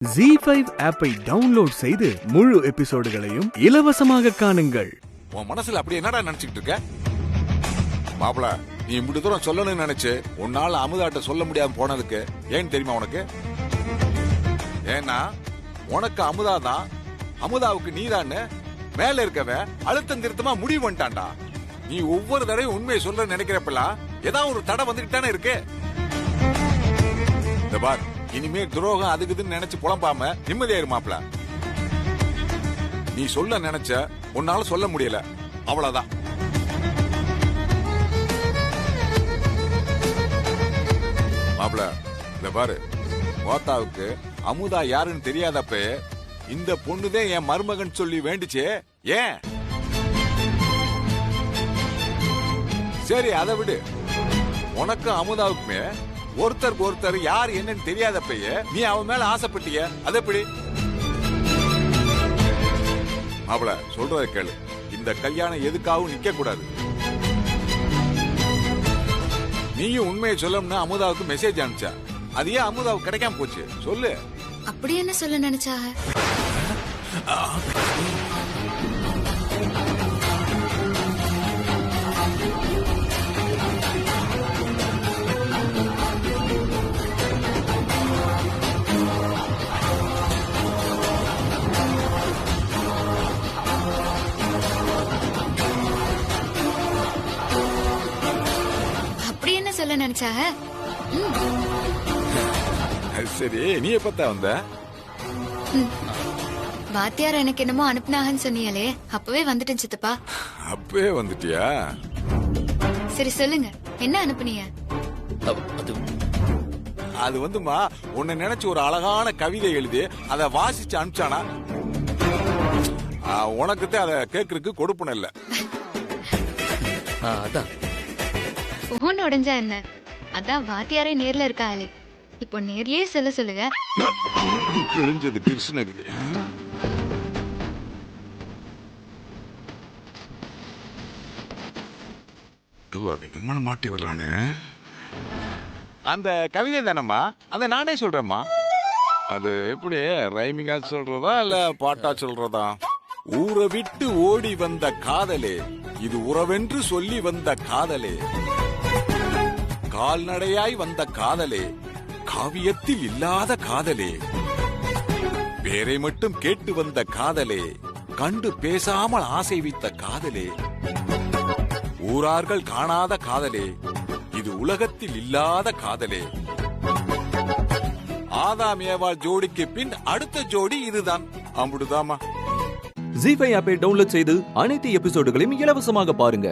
ZEE5 ஆப்பை download செய்து முழு எபிசோடுகளையும் இலவசமாக காணுங்கள். உன் மனசுல அப்படி என்னடா நினைச்சுக்கிட்டு இருக்க? மாப்பிள, நீ இப்படி தூரம் சொல்லணும்னு நினைச்சு உன்னால அமுதாட்ட சொல்ல முடியாம போனதுக்கு ஏன்னு தெரியுமா உனக்கு? ஏன்னா உனக்கு அமுதாதான், அமுதாவுக்கு நீதான்னு மேல இருக்கவ அழுத்தம் திருத்தமா முடிவு பண்ணிட்டான்டா. நீ ஒவ்வொரு தடவையும் உண்மையை சொல்ல நினைக்கிறப்பெல்லாம் ஏதாவது ஒரு தடை வந்துட்டு தானே இருக்கு. இந்த பார், இனிமே துரோகம் அதுக்குதுன்னு நினைச்சு புலம்பாம நிம்மதியாயிரு மாப்பிள. நீ சொல்ல நினைச்ச உன்னால சொல்ல முடியல, அவ்வளவுதான். மாப்பிள, இந்த பாரு, ஓத்தாவுக்கு அமுதா யாருன்னு தெரியாதப்ப இந்த பொண்ணுதான் என் மருமகன் சொல்லி வேண்டிச்சே. ஏன்? சரி, அதை விடு. உனக்கு அமுதாவுக்குமே ஒருத்தருக்கு ஒருத்தர் யார் என்னன்னு தெரியாதப்பயே நீ அவன் மேல ஆசைப்பட்டிய, அது எப்படி? மாப்பிள, சொல்றத கேளு. இந்த கல்யாணம் எதுக்காகவும் நிக்க கூடாது. நீயும் உண்மையை சொல்லணும்னு அமுதாவுக்கு மெசேஜ் அனுப்பிச்சா, அது ஏன் அமுதாவுக்கு கிடைக்காம போச்சு சொல்லு. அப்படி என்ன சொல்ல நினைச்சாக? அப்படி என்ன சொல்ல நினைச்சாக? சரி, நீ எப்பத்தா வந்த? வாத்தியார் எனக்கு என்னமோ அனுப்புனாகன்னு சொன்னீங்களே, அப்பவே வந்துட்டேன் சித்தப்பா. அப்பவே வந்துட்டியா? சரி சொல்லுங்க, என்ன அனுப்புனீங்க? அது வந்துமா, உன்னை நினைச்சு ஒரு அழகான கவிதை எழுதி அதை வாசிச்சு அனுப்பிச்சானா. உனக்குத்தான் அதை கேட்கறதுக்கு கொடுப்பன இல்ல. போன் உடைஞ்சா என்ன? அதான் வாத்தியாரே நேர்ல இருக்காளே, இப்போ நேர்லயே சொல்ல சொல்லுங்க. கிழிஞ்சது கிருஷ்ணகிரி. மாட்டி வர்றானே. அந்த கவிதை தானம்மா, அதை நானே சொல்றேம்மா. அது எப்படி ரைமிங்கா சொல்றதா இல்ல பாட்டா சொல்றதா? ஊரை விட்டு ஓடி வந்த காதலே, இது உறவென்று சொல்லி வந்த காதலே, கால்நடையாய் வந்த காதலே, காவியத்தில் இல்லாத காதலே, பேரை மட்டும் கேட்டு வந்த காதலே, கண்டு பேசாமல் ஆசை வைத்த காதலே, ஊரார்கள் காணாத காதலே, இது உலகத்தில் இல்லாத காதலே, ஆதாம் ஏவாள் ஜோடிக்கு பின் அடுத்த ஜோடி இதுதான். அம்புடுதாமா. ZEE5 ஆப்பை டவுன்லோட் செய்து அனைத்து எபிசோடுகளையும் இலவசமாக பாருங்க.